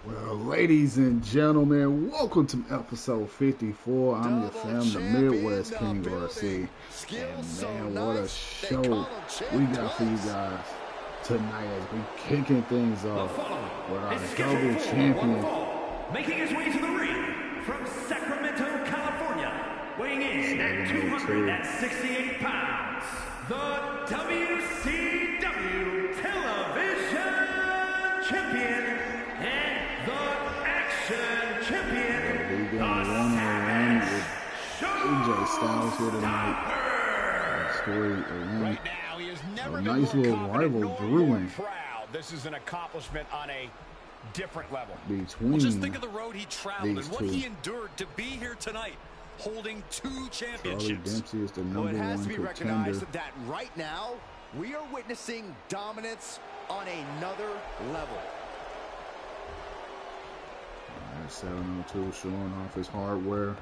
Well, ladies and gentlemen, welcome to episode 54. I'm your fam, the Midwest King RC. And man, what a show we got for you guys tonight as we kicking things off with our double champion. Making his way to the ring from Sacramento, California, weighing in at 268 pounds, the WCW Television Champion and the Action Champion, We're going to one-on-one with AJ Styles here tonight. Story right now, he has never a been nice more little rival brewing. proud. This is an accomplishment on a different level. Between well, just think of the road he traveled and what two. he endured to be here tonight, holding 2 championships. Charlie Dempsey is the number Well, it has one to be contender. recognized that right now, we are witnessing dominance on another level. Alright, 702 showing off his hardware.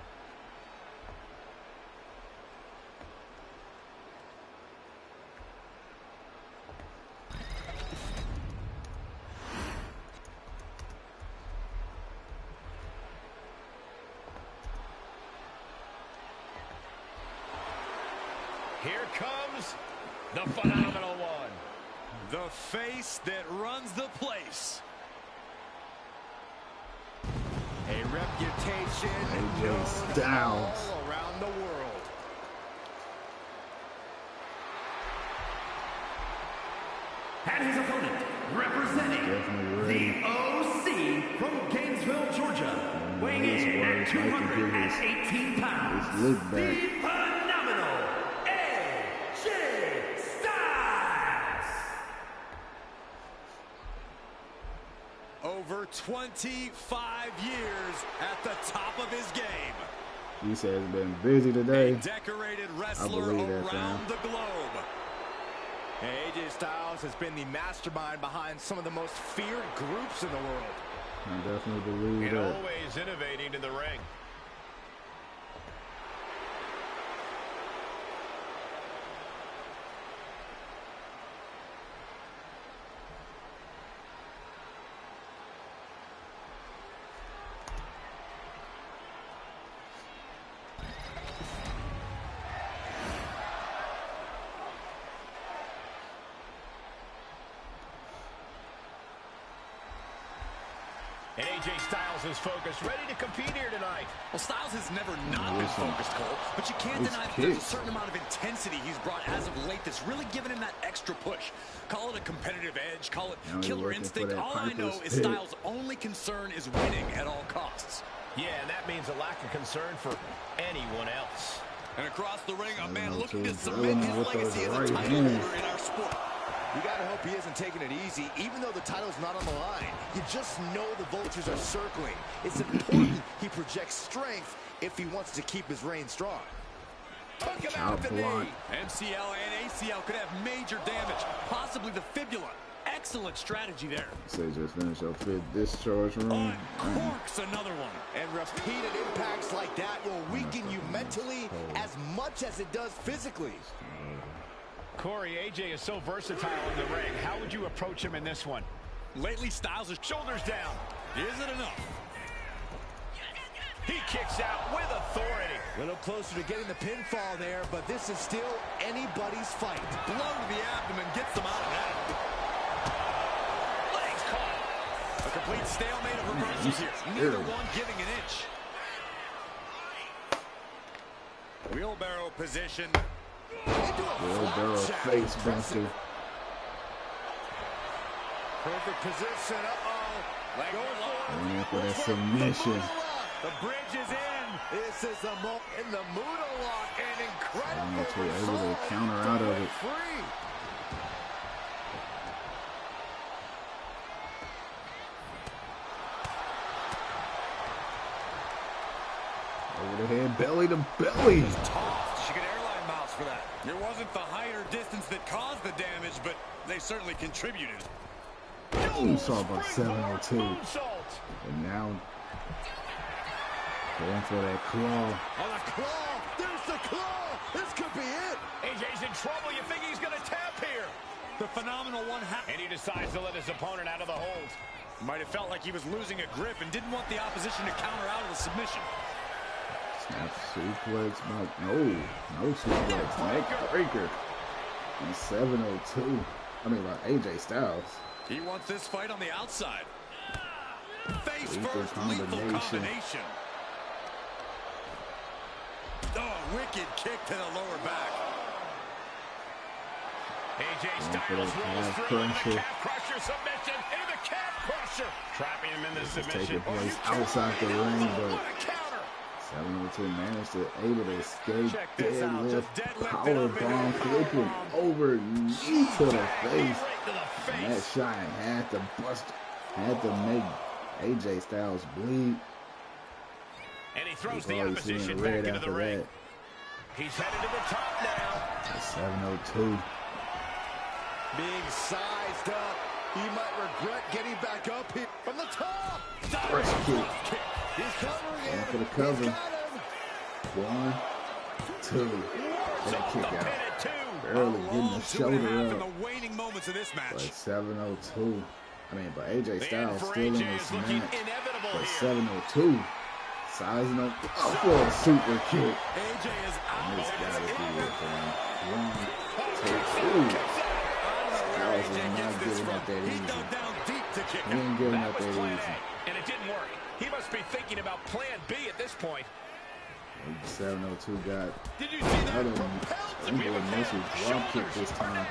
Here comes the phenomenal one. The face that runs the place. A reputation AJ known Styles. all around the world. and his opponent, representing the OC from Gainesville, Georgia, weighing in at 218 pounds, his look the back. phenomenal AJ Styles. Over 25 years at the top of his game. He says he's been busy today. A decorated wrestler believe that, around fam. the globe. AJ Styles has been the mastermind behind some of the most feared groups in the world. I definitely believe And that. always innovating in the ring. And AJ Styles is focused, ready to compete here tonight. Well, Styles has never not been focused, Cole, but you can't Those deny that there's a kicks. certain amount of intensity he's brought as of late that's really given him that extra push. Call it a competitive edge, call it Now he's killer looking for instinct. that All I know Piper's is Pit. Styles' only concern is winning at all costs. Yeah, and that means a lack of concern for anyone else. And across the ring, a man know, looking to too. cement his With legacy those as a right title hands. holder in our sport. You gotta hope he isn't taking it easy, even though the title's not on the line. You just know the vultures are circling. It's important he projects strength if he wants to keep his reign strong. Took him Chop out the block. knee. MCL and ACL could have major damage, possibly the fibula. Excellent strategy there. Say just finish up fit discharge room. Uncorks another one. And repeated impacts like that will weaken you mentally as much as it does physically. Corey, AJ is so versatile in the ring. How would you approach him in this one? Lately, Styles' shoulders down. Is it enough? He kicks out with authority. A little closer to getting the pinfall there, but this is still anybody's fight. Blow to the abdomen gets them out of that. Legs caught. A complete stalemate of reversals here. Neither one giving an inch. Wheelbarrow position. Wheelbarrow face buster. Perfect position. Leg lock. Going in for that submission. The bridge is in. This is the moment in the Muda lock. An incredible Able to result counter to out of break it. free. Over the head, belly to belly. Tossed. She could airline miles for that. It wasn't the height or distance that caused the damage, but they certainly contributed. We saw about 702. Moonsault. And now going for that claw. Oh, the claw. There's the claw. This could be it. AJ's in trouble. You think he's going to tap here? The phenomenal one. And he decides to let his opponent out of the hold. Might have felt like he was losing a grip and didn't want the opposition to counter out of the submission. Snap suplex, no suplex, neck breaker. And 702. I mean, like AJ Styles. He wants this fight on the outside. Face Lethal first, lethal combination. Oh, wicked kick to the lower back. AJ Styles rolls through into the calf crusher submission, into the calf crusher. Trapping him in the submission. Taking place outside the ring, but 702 managed to escape. Deadlift, power bomb, flipping over knee to the face. And that shot had to make AJ Styles bleed. And he throws the opposition back into the ring. He's headed to the top now. 702. Being sized up. He might regret getting back up here from the top. First kick. He's covering Going him. for the cover. He's got him. 1, 2. That kick out. Barely getting the shoulder up. The waning moments of this match. But 702. But AJ Styles still in this match. But 702. Sizing up for a super kick. AJ is out. And this gotta be it for him. 1, 2. Styles is not giving up that easy. He ain't giving up that easy. And it didn't work. He must be thinking about plan B at this point. 702 got Did you see that? another springboard missile drop kick this time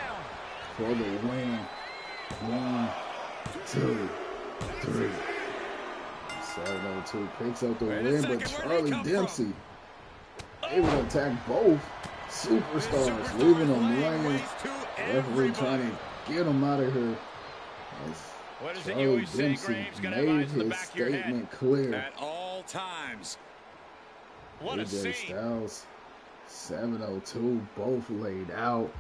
for the win. 1, 2, 3. 702 picks up the win, but Charlie Dempsey able to attack both superstars, leaving them laying. Referee trying to get him out of here. As Charlie Dempsey made his statement clear. At all times. What a AJ scene. Styles, 702, both laid out.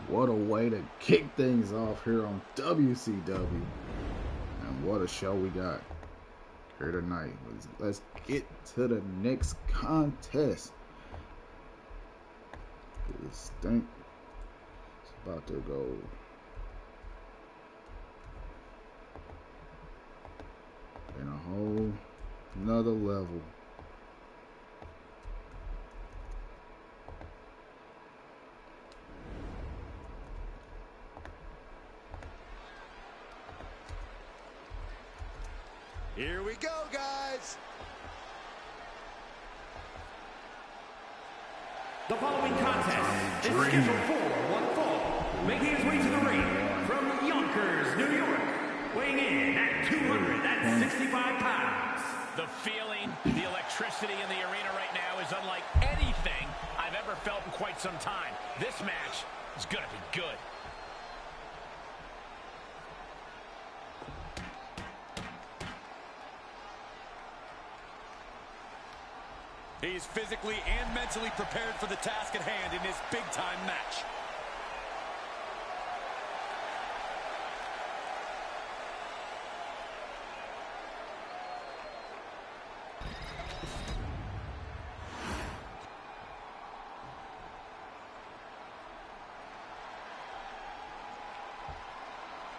What a way to kick things off here on WCW. And what a show we got here tonight. Let's get to the next contest. This thing is about to go. In a whole another level. Here we go, guys. The following contest is scheduled for one fall. Making his way to the ring from Yonkers, New York. Weighing in at 265 pounds. The feeling, the electricity in the arena right now is unlike anything I've ever felt in quite some time. This match is going to be good. He's physically and mentally prepared for the task at hand in this big-time match.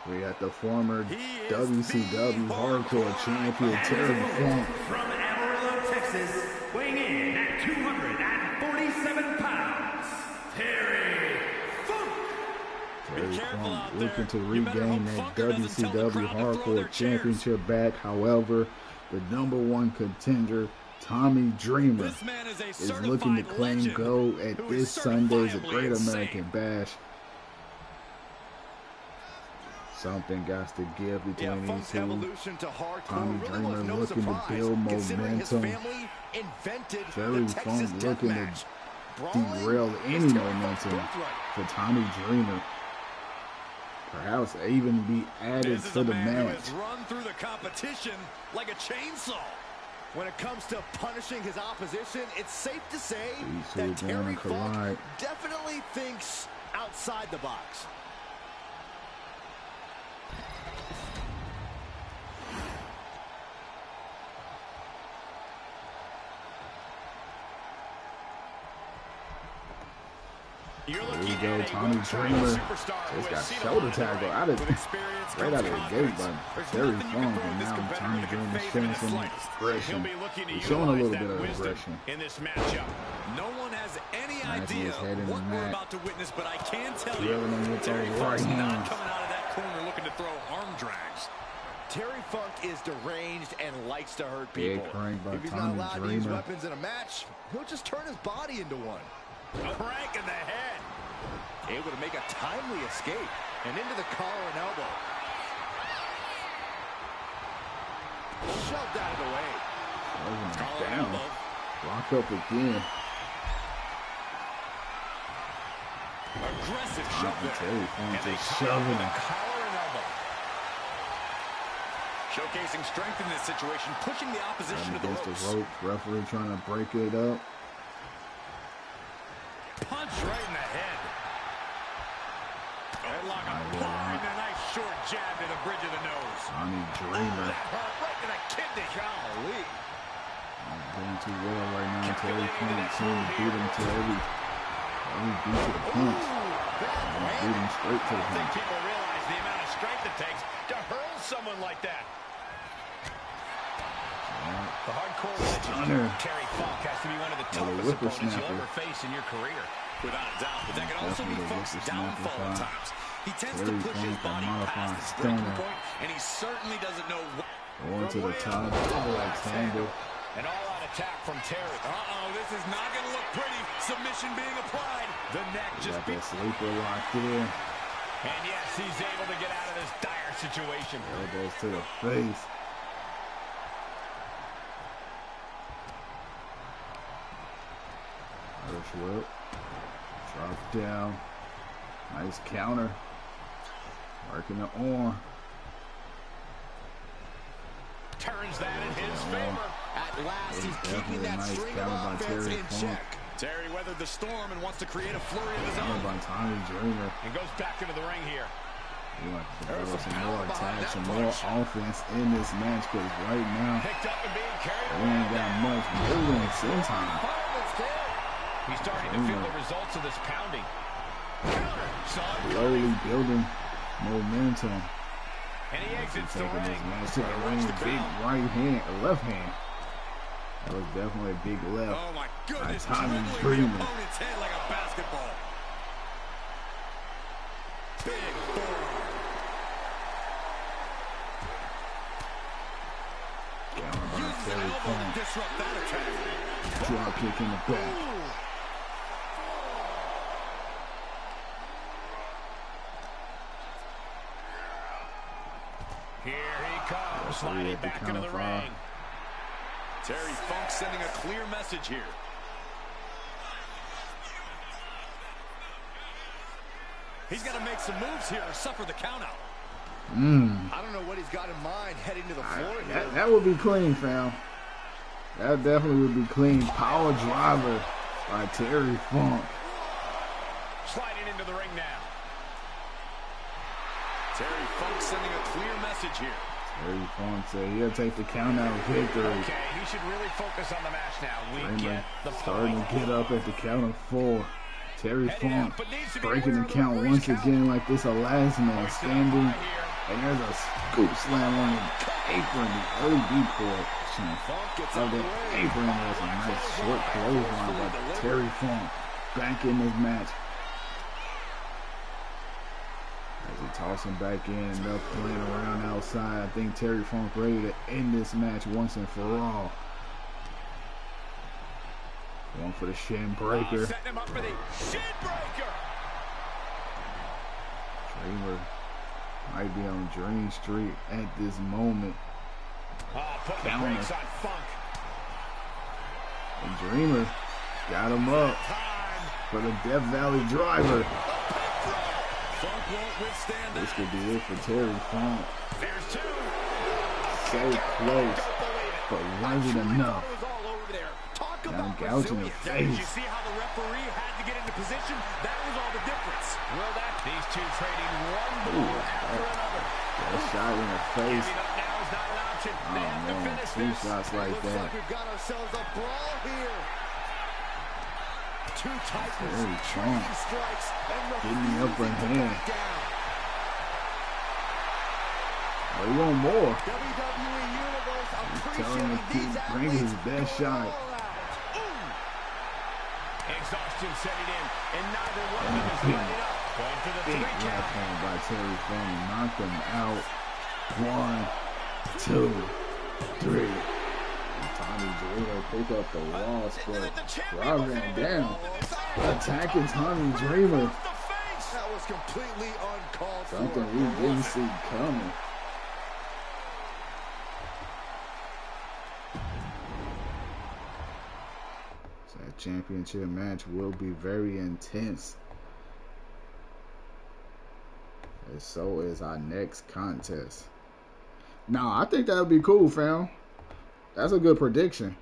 We got the former WCW Hardcore Champion Terry Funk. From Amarillo, Texas, weighing in at 247 pounds, Terry Funk. Terry Funk looking to regain that WCW Hardcore Championship back. However, the #1 contender, Tommy Dreamer, is looking to claim gold at this Sunday's Great American Bash. Something got to give between these two. Tommy Dreamer looking to build momentum. Terry Funk looking to derail any momentum for Tommy Dreamer. Perhaps even be added to the match. Run through the competition like a chainsaw. When it comes to punishing his opposition, it's safe to say These two that Terry gonna collide. Funk definitely thinks outside the box. You're There looking we go, at a Tommy one-time Dreamer. superstar who Just has got seen a shoulder lot in the tackle ring. out of With experience right comes out of the gate, confidence. but There's Terry nothing you can Funk, throw and at this now competitor Tommy that can Dreamer phase him showing in the some slightest. He'll aggression. be looking to He's showing a utilize little bit that of wisdom aggression. in this matchup. No one has any Nice idea his head in what the we're mat. about to witness, but I can tell Drilling him you, with Terry those Funk's right not hands. coming out of that corner looking to throw arm drags. Terry Funk is deranged and likes to hurt Big people. crank by If he's not Tommy allowed to use Dreamer. weapons in a match, he'll just turn his body into one. A crank in the head. Able to make a timely escape and into the collar and elbow. Shoved out of the way. Collar down. Lock up again. Aggressive shove there. Terry Funk And they just tie up shoving with a him. collar and elbow. Showcasing strength in this situation, pushing the opposition to the Against ropes. the ropes. Referee trying to break it up. Punch right in the head. Headlock Nice applied and a nice short jab to the bridge of the nose. Tommy Dreamer. That hurt right to the kidney. Golly. Not doing too well right now. Terry Funk seems to beat him to every beat to the punch. Beat him straight to the I think punch. people realize the amount of strength it takes to hurl someone like that. The hardcore Steiner. legend Terry Funk has to be one of the toughest opponents you'll ever face in your career. Without a doubt, but that can also be Funk's downfall at times. He tends to Terry push his Funk, body modified past his breaking Steiner. point, and he certainly doesn't know what. Going to the top. Double Alexander. An all-out attack from Terry. Uh-oh, this is not going to look pretty. Submission being applied. The neck just Got beat. that sleeper locked in. And yes, he's able to get out of this dire situation. Elbows to the face. Irish whip. Drop down. Nice counter. Working the arm. Turns that in his favor. At last, he's Definitely keeping a that nice string counter of by offense Terry in Funk. check. Terry weathered the storm and wants to create a flurry of his Counter own. by Tommy Dreamer. And goes back into the ring here. We want to There's develop some some power more behind attacks, that some more punch. offense in this match, because right now Picked up and being carried we away. ain't got much movement in time. He's starting to feel the results of this pounding. Counter. Saw it Slowly coming. building momentum. And he exits the Taking this ring. match to the ring, big right hand, left hand. That was definitely a big left. Oh my goodness, Tommy dribbling Dreamer. the opponent's head like a basketball. Big forearm. Counter by Uses an Terry elbow Funk. to disrupt that attack. Drop kick in the back. Here he comes, Referee sliding at the back into count the of five. ring. Terry Funk sending a clear message here. He's got to make some moves here or suffer the countout. I don't know what he's got in mind heading to the floor here. That would be clean, fam. That definitely would be clean. Power driver by Terry Funk. Sliding into the ring now. Terry Funk sending a clear message here. Terry Funk said he'll take the count out victory. Okay, he should really focus on the match now. We Dreamer get the starting point. to get up at the count of 4. Terry Heading Funk out, but needs to be breaking aware the of count referee's once count. again like this a last man Hoisted up standing. high here. And there's a scoop slam on the apron, the OD portion of the apron. There's a nice short clothesline by Terry Funk back in this match. As he toss him back in, end up playing around outside. I think Terry Funk ready to end this match once and for all. Going for the shin breaker. Setting him up for the shin breaker. Dreamer might be on Dream Street at this moment. Putting the Counter. brakes on Funk. And Dreamer got him up Time. for the Death Valley driver. Funk won't withstand This that. could be it for Terry Funk. There's two. So close, Don't believe it. but wasn't enough. It was all over there. Talk Now about gouging the resilience. Did you face. see how the referee had to get into position? That was all the difference. Will that? These two trading one blow after another. That shot in the face. Giving up now is not an option. They have to Oh man, finish 2 this. shots like Looks that. like we've got ourselves a brawl here. Two Titans very trading strong. strikes and Getting the upper refusing to hand. back down. Oh, you want more? WWE Universe Telling him appreciating to these keep bringing his athletes best going shot. all out. Ooh. Exhaustion setting in, and neither one of them is letting up. Going for the Big 3 count. left hand by Terry Funk. Knocked him out. 1, 2, 3. And Tommy Dreamer pick up the loss, but Rob Van Dam attacking Tommy Dreamer. That was completely uncalled for. Something we didn't see coming. So that championship match will be very intense. And so is our next contest. Now, I think that would be cool, fam. That's a good prediction.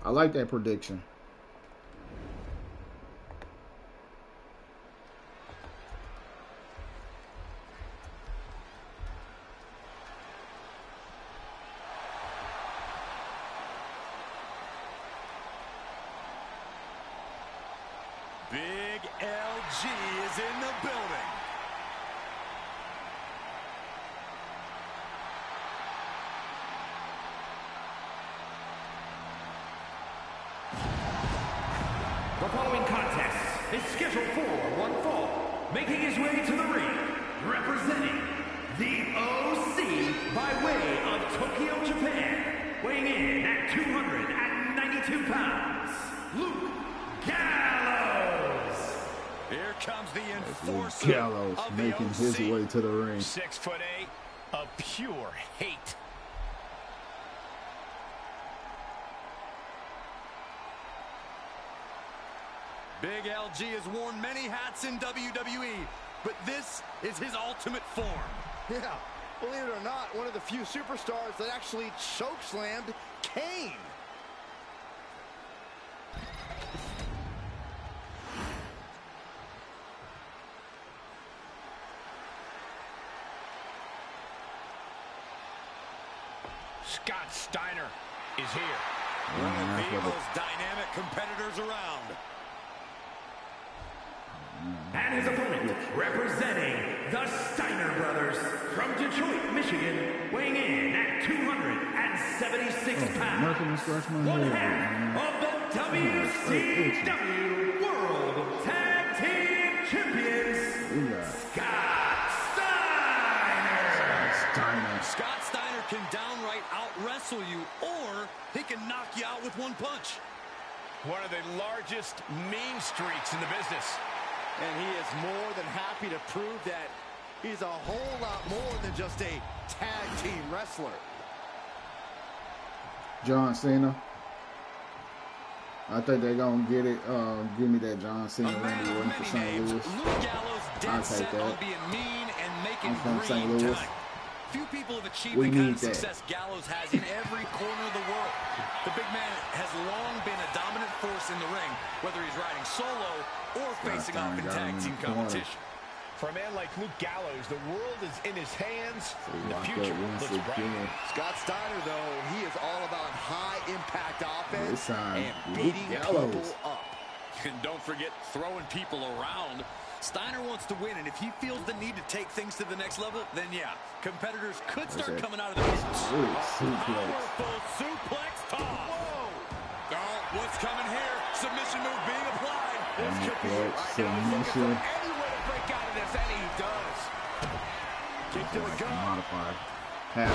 I like that prediction. Big LG is in the building. The following contest is scheduled for one fall. Making his way to the ring, representing the OC by way of Tokyo, Japan. Weighing in at 292 pounds, Luke Gallows. Here comes the Luke enforcer Gallows of the making his OC. way to the ring. 6'8", of pure hate. Big LG has worn many hats in WWE, but this is his ultimate form. Yeah, believe it or not, one of the few superstars that actually chokeslammed Kane. Scott Steiner is here. One of the most dynamic competitors around. And his opponent, representing the Steiner brothers from Detroit, Michigan, weighing in at 276 pounds. Nothing to scratch my One head with, half of the WCW World Tag Team Champions, We got Scott Steiner. Steiner. Scott Steiner can downright out-wrestle you, or he can knock you out with one punch. One of the largest mean streaks in the business. And he is more than happy to prove that he's a whole lot more than just a tag team wrestler. John Cena. I think they're gonna get it. Give me that John Cena Randy Orton for St. Louis. Luke Gallows dead I'll take set that. on being mean and making I'm from green St. Louis. time. Few people have achieved We the kind need of that. success Gallows has in every corner of the world. The big man has long been a dominant force in the ring, whether he's riding solo or facing off in Steiner got him tag in team the corner. competition. For a man like Luke Gallows, the world is in his hands. The Lock future up once looks bright. again. Scott Steiner, though, he is all about high-impact offense This time, and Luke beating Gallows. people up. And don't forget throwing people around. Steiner wants to win, and if he feels the need to take things to the next level, then yeah, competitors could start it. coming out of the business. Ooh, suplex. Powerful suplex toss. Whoa! Oh, what's coming here? Submission move being applied. This could be it. Suplex, Right now, he's looking for submission. any way to break out of this, and he does. Kick to the Like a gut. modified half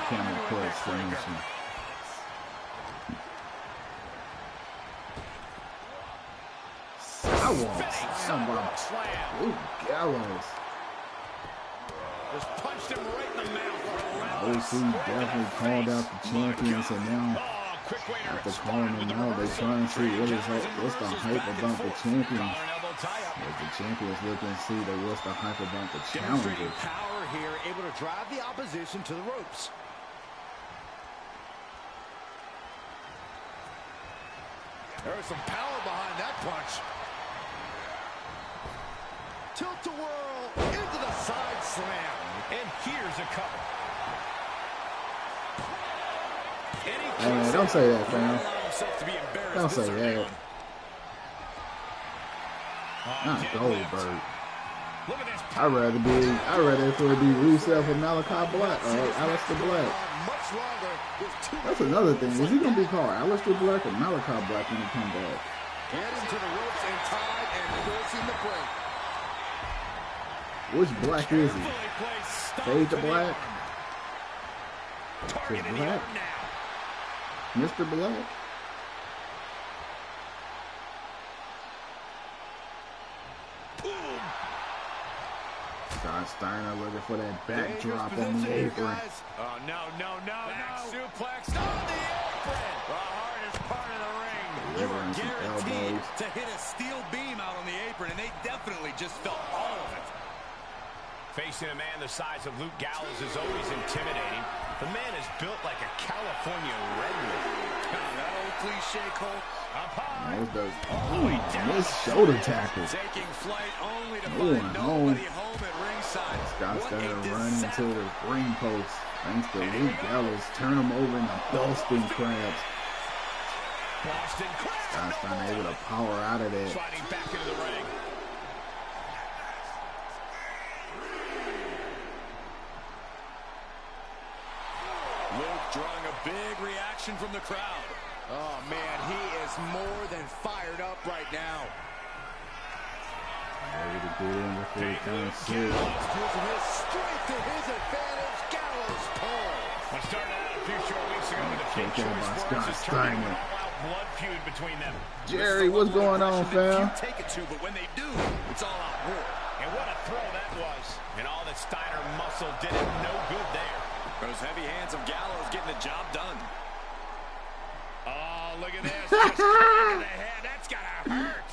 camel clutch submission. Luke Gallows. Just punched him right in the mouth. OC definitely called out the champions, and now Oh, quick way to after respond calling with them the out, they reversal. trying to see what's the Reverses hype back and about the forth. champions. Collar and elbow tie-up. As the champions looking to see what's the hype about the Demonstrating challengers. power here, able to drive the opposition to the ropes. There was some power behind that punch. Tilt-a-whirl into the side slam. And here's a cover. Hey man, don't say that, fam. Don't say that. Not Goldberg. I'd rather for it be Rusev or Malachi Black or Aleister Black. That's another thing. Is he gonna be called Aleister Black or Malachi Black when he comes back? Heading to the ropes and tied and forcing the break. Which Black is he? Fade to Black? Is Black? Mr. Black? Steiner looking for that backdrop on the apron. Oh, no. Suplex on the apron. The hardest part of the ring. Delivering some elbows. To hit a steel beam out on the apron, and they definitely just felt all of it. Facing a man the size of Luke Gallows is always intimidating. The man is built like a California redwood. That old cliche, Cole. Missed shoulder tackles. Taking flight only to Going find home. nobody home at ringside. Scott Steiner running into the ring post. Thanks to Luke Gallows. Turn him over in the Boston Crabs. Scott Steiner able to power out of that. Sliding back into the ring. Luke drawing a big reaction from the crowd. Oh, man, he is more than fired up right now. Ready to get in before he comes sick. Using his strength to his advantage. Gallows pole. What started out a few short weeks ago with a few choice words is turning an all-out blood feud between them. Jerry, what's going on, fam? Take it to, but when they do, it's all out war. And what a throw that was. And all that Steiner muscle did him no good there. Those heavy hands of Gallows getting the job done. Oh, look at this. Just cranking the head. That's gotta hurt.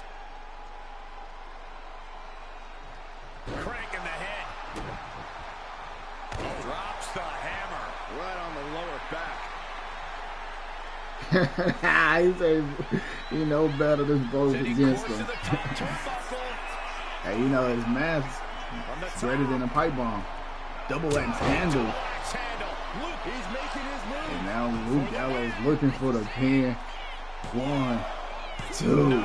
Cranking the head. Drops the hammer. Right on the lower back. He said he know better than both against him. Hey, you know his math's greater than a pipe bomb. Double axe handle. He's making his move. And now Luke Gallows looking for the pin. 1, 2.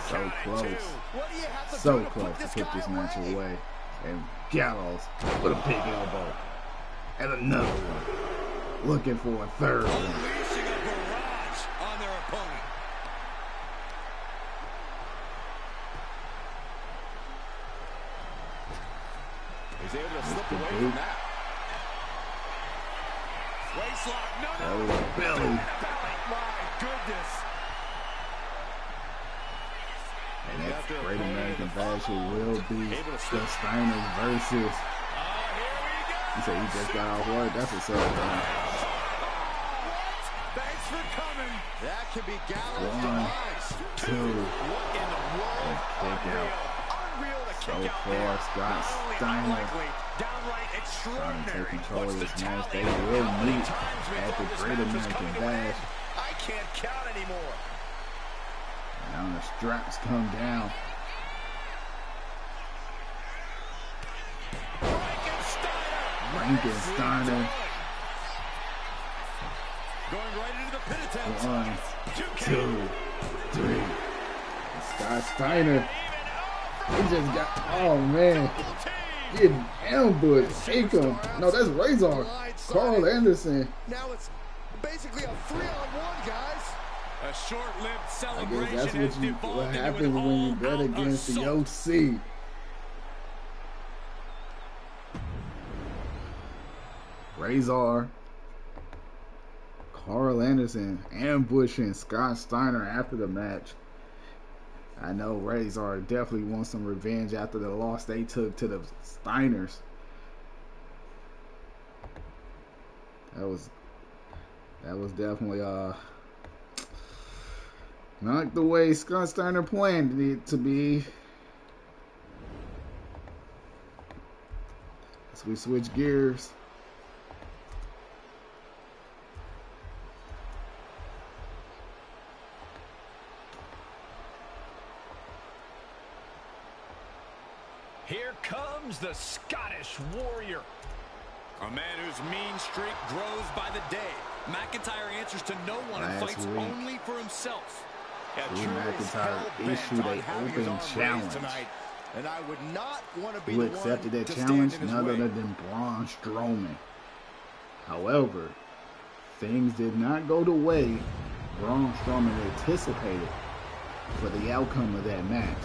So close. So close to put this match away. And Gallows with a big elbow. And another one. Looking for a third one. Unleashing a barrage on their opponent. He's able to slip away from that. Waistlock. No. Belly. My goodness. And that Great American Bash will be the Steiners versus. He said he just got off work. That's what's up, man. Thanks for coming. That could be Gallows' 1, demise. 2. What in the world? Kick out. Unreal to So kick out far, there. Scott Not only Steiner unlikely, downright trying to extraordinary. take control of What's this the match. tally? They will How many meet times we at thought the this Great match was American coming to an Bash. end? I can't count anymore. Now the straps come down. Steiner. Going right into the pin attempt. 1, 2, 3. Scott Steiner. He just got, oh man, getting ambushed. Take him. No, that's Razor. Carl Anderson. Now it's basically a 3-on-1, guys. A short-lived I celebration. guess that's has what devolved into happens an when you bet all-out against the assault. OC. Razor, Carl Anderson ambushing Scott Steiner after the match. I know Razor definitely wants some revenge after the loss they took to the Steiners. That was definitely not the way Scott Steiner planned it to be. As we switch gears. Here comes the Scottish Warrior. A man whose mean streak grows by the day. McIntyre answers to no one and fights only for himself. Drew McIntyre issued an open challenge. Tonight, and I would not want to be Who accepted that challenge? None other than Braun Strowman. However, things did not go the way Braun Strowman anticipated for the outcome of that match.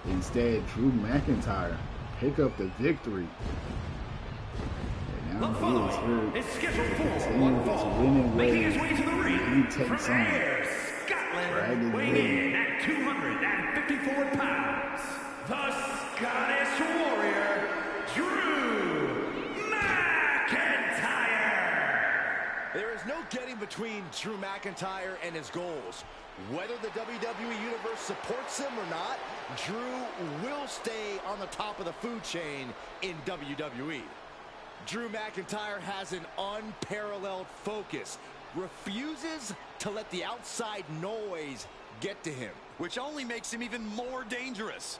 Instead, Drew McIntyre picked up the victory. And now he is here to continue his winning ways. He takes on Scotland, weighing in at 254 pounds, the Scottish Warrior, Drew McIntyre. There is no getting between Drew McIntyre and his goals. Whether the WWE Universe supports him or not, Drew will stay on the top of the food chain in WWE. Drew McIntyre has an unparalleled focus, refuses to let the outside noise get to him, which only makes him even more dangerous.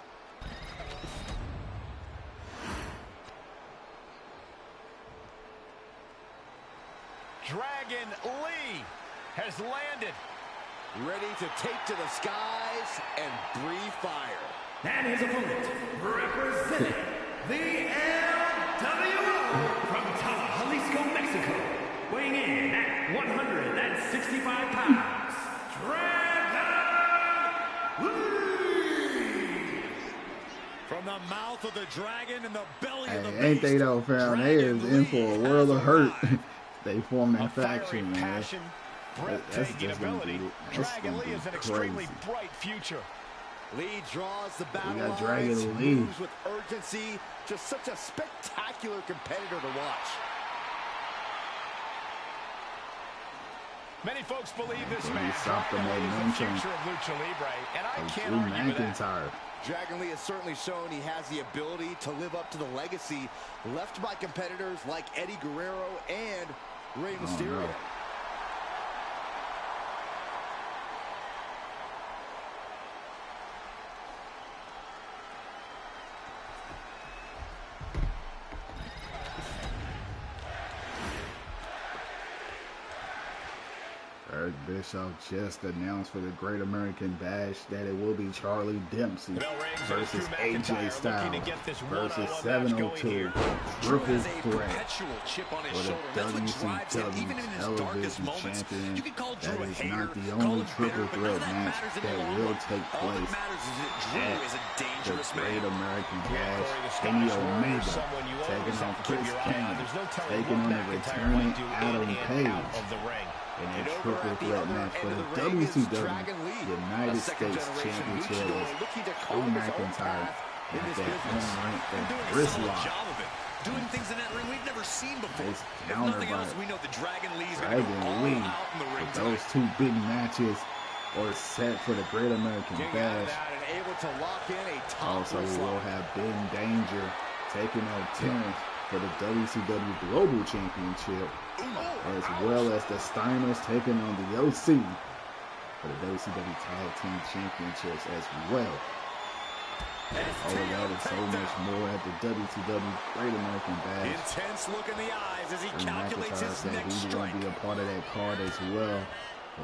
Dragon Lee has landed. Ready to take to the skies and breathe fire. And his opponent, representing the LWO from Jalisco, Mexico, weighing in at 165 pounds, Dragon Lee. From the mouth of the dragon and the belly of the beast. Ain't they though, fam? They is in for a world of hurt. They formed that faction, man. That's just gonna be, Dragon Lee is an extremely bright future. Lee draws the battle. We got lines, Dragon Lee moves with urgency. Just such a spectacular competitor to watch. Many folks believe this man is the future of Lucha Libre, and I can't argue with that. Dragon Lee has certainly shown he has the ability to live up to the legacy left by competitors like Eddie Guerrero and Rey Mysterio. Eric Bischoff just announced for the Great American Bash that it will be Charlie Dempsey versus AJ Styles versus 702 triple threat for the WCW Television Champion. That is not the only triple threat match that will take place at the Great American Bash. Kenny Omega taking on Chris Cannon, taking on the returning Adam Page. In a triple threat match for the WCW United States Championship was Drew McIntyre at that unranked wristlock. Doing things in that ring we've never seen before. It's countered by we know the Dragon Lee's Dragon Lee. Those two big matches are set for the Great American Bash. Also, we will have Ben Danger taking on Terrence for the WCW Global Championship, as well as the Steiners taking on the OC for the WCW Tag Team Championships as well. All of that and so much more at the WCW Great American Bash. Intense look in the eyes as he calculates his next strike. He's going to be a part of that card as well.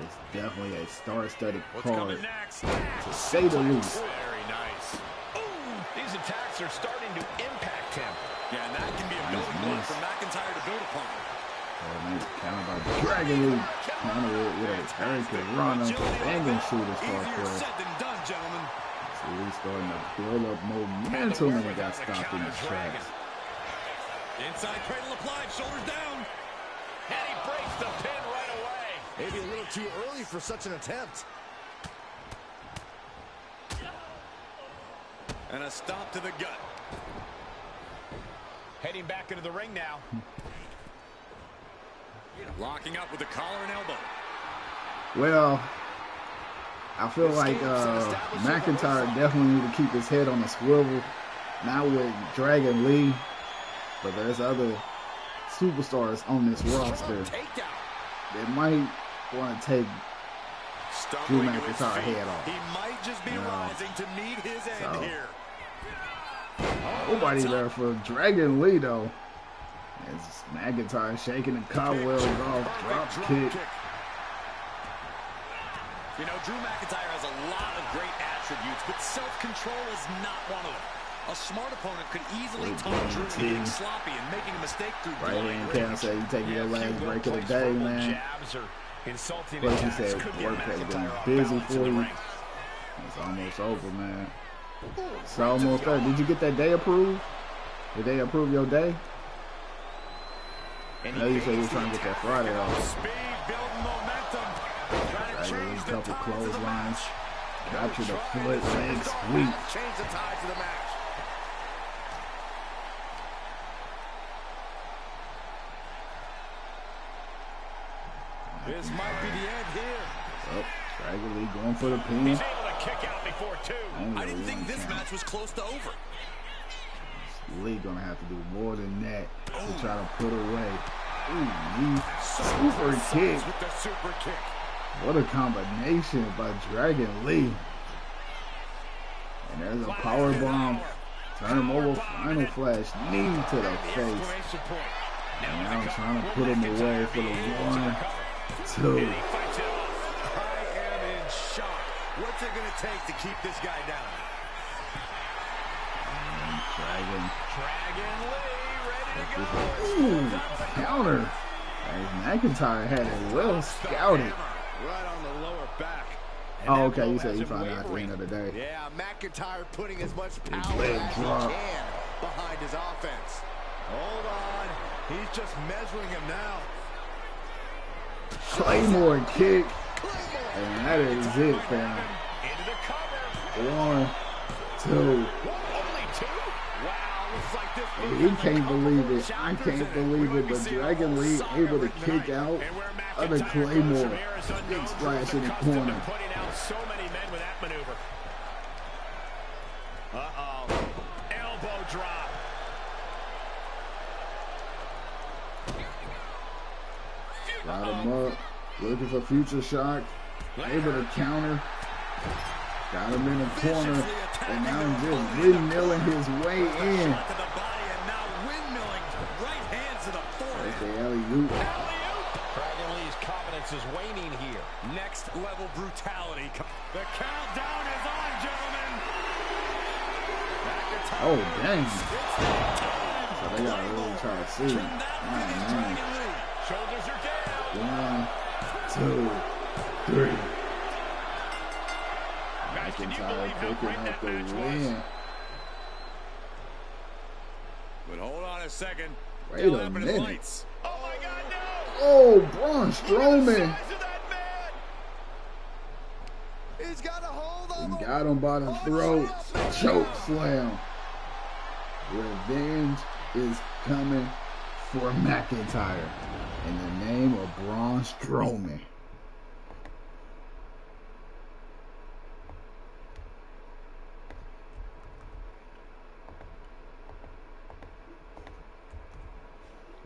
It's definitely a star-studded card, to say the least. Very nice. Ooh, these attacks are starting to impact him. Yeah, and that can be a building block for McIntyre to build upon. Counted by Dragon Lee. Countered with a Hurricane Rana and shoot as far as said than done, gentlemen. So he's starting to build up momentum and he got stopped in his tracks. Inside cradle applied, shoulders down. And he breaks the pin right away. Maybe a little too early for such an attempt. And a stop to the gut. Heading back into the ring now. Locking up with the collar and elbow. Well, I feel like McIntyre definitely need to keep his head on the swivel. Not with Dragon Lee, but there's other superstars on this roster that might want to take Drew McIntyre's head off. He might just be rising to meet his end here. Nobody there for Dragon Lee, though. It's McIntyre shaking the cobwebs off. Drop kick. You know, Drew McIntyre has a lot of great attributes, but self-control is not one of them. A smart opponent could easily taunt Drew being sloppy and making a mistake through right hand can't say you taking your last break of the day, man. Plus you said work has been busy for you. It's almost over, man. It's almost over. Did you get that day approved? Did they approve your day? I know you said you were trying to get that Friday off. A couple clotheslines. Capture the foot, leg sweep. Change the tide to the match. This might be the end here. Oh, Dragon Lee going for the pin. He's able to kick out before two. I didn't think this match was close to over. Lee gonna have to do more than that to try to put away. Ooh, super kick. With the super kick. What a combination by Dragon Lee. And there's a power bomb. Turn him over, final flash, knee to the face. And now I'm trying to put him away for the 1, 2. I am in shock. What's it going to take to keep this guy down? Dragon Lee ready to go. Ooh, counter. And McIntyre had it well scouted. Right on the lower back. Oh, okay, you said you found out at the end of the day. Yeah, McIntyre putting as much power as leg he drop. can behind his offense. Hold on. He's just measuring him now. Claymore kick. And that is it, fam. Into the cover. 1, 2. Only two? Wow, looks like this. He can't believe it. I can't believe it. But Dragon Lee able to kick out of the Claymore. Big splash in the corner. Putting out so many men with that maneuver. Uh-oh. Elbow drop. Got him up. Looking for future shock. Able to counter. Got him in the corner. And now he's just windmilling his way in. There's the alley-oop. Dragon Lee's confidence is waning here. Next level brutality. The countdown is on, gentlemen. Oh, dang. So they got to really try to see. Oh, man. Shoulders are down. 1, 2, 3. McIntyre picking up the win. But hold on a second. Wait a minute. Oh my God, no! Oh, Braun Strowman. He's got a hold of him. Got him by the throat. Choke slam. Revenge is coming for McIntyre in the name of Braun Strowman.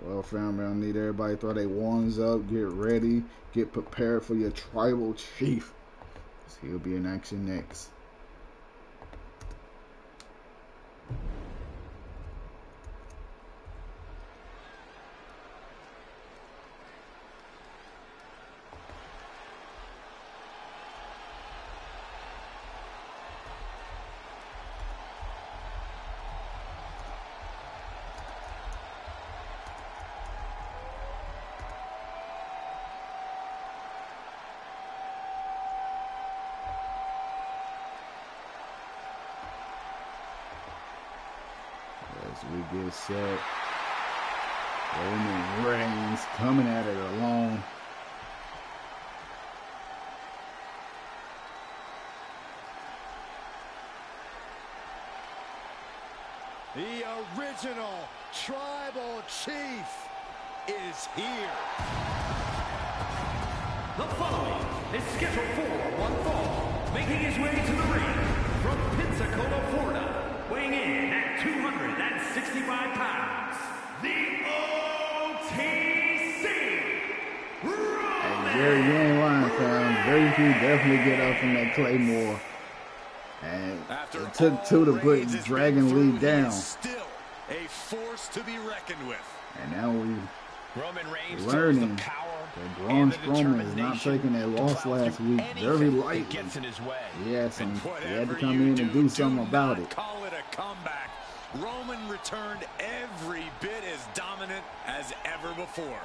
Well, family, I need everybody to throw their wands up, get ready, get prepared for your tribal chief. He'll be in action next. As we get set, Roman Reigns coming at it alone. The original tribal chief is here. The following is scheduled for one fall, making his way to the ring from Pensacola, Florida, weighing in at 265 pounds, the OTC, Hey, Jerry, you ain't lying, fam. Very few definitely get up from that Claymore. And it took two to put Dragon Lee down. Still a force to be reckoned with. And now we learning that Braun Strowman is not taking that loss last week very lightly. He had to come in and do something about it. Call it a comeback. Roman returned every bit as dominant as ever before.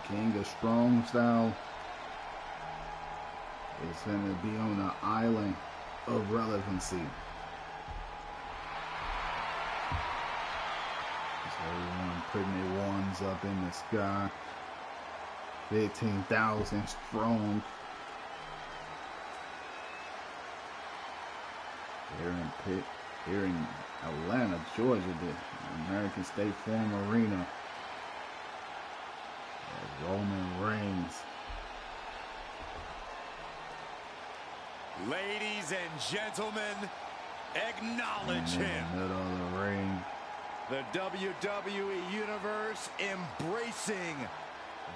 King of Strong Style is going to be on the island of relevancy. So everyone putting their ones up in the sky. 15,000 strong. Here in Atlanta, Georgia, the American State Farm Arena. Roman Reigns. Ladies and gentlemen, acknowledge him. In the middle of the ring. The WWE Universe embracing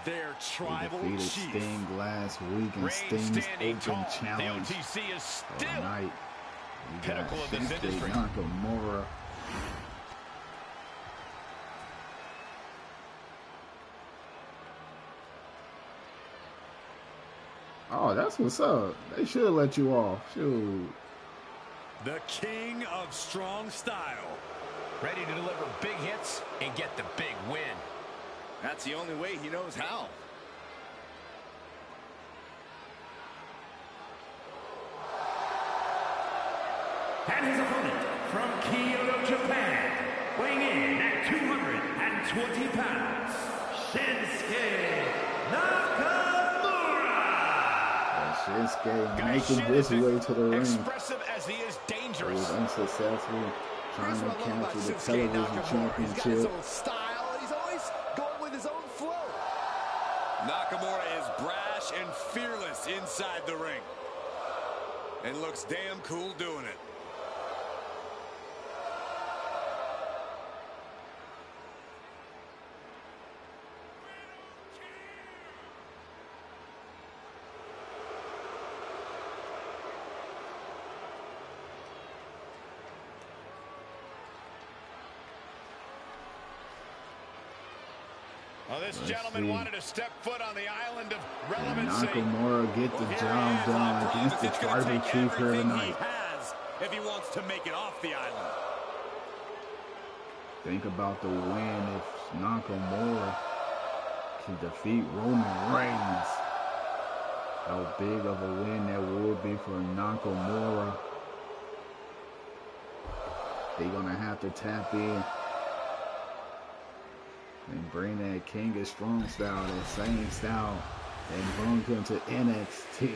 their tribal chief. He defeated Sting last week in Sting's Open Challenge. The OTC is still tonight. pinnacle of this industry. Nakamura. Oh, that's what's up. They should let you off. Shoot. The king of strong style. Ready to deliver big hits and get the big win. That's the only way he knows how. And his opponent from Kyoto, Japan, weighing in at 220 pounds, Shinsuke Nakamura. Shinsuke making his way to the ring. Expressive as he is dangerous. He was unsuccessful trying to capture the television championship. He's got his own style, and he's always going with his own flow. Nakamura is brash and fearless inside the ring. And looks damn cool doing it. Well, this gentleman wanted to step foot on the island of relevancy. Nakamura get the job done against the tribal chief here tonight. If he wants to make it off the island. Think about the win if Nakamura can defeat Roman Reigns. How big of a win that would be for Nakamura. They're gonna have to tap in and bring that King of Strong Style, that same style that brought him to NXT.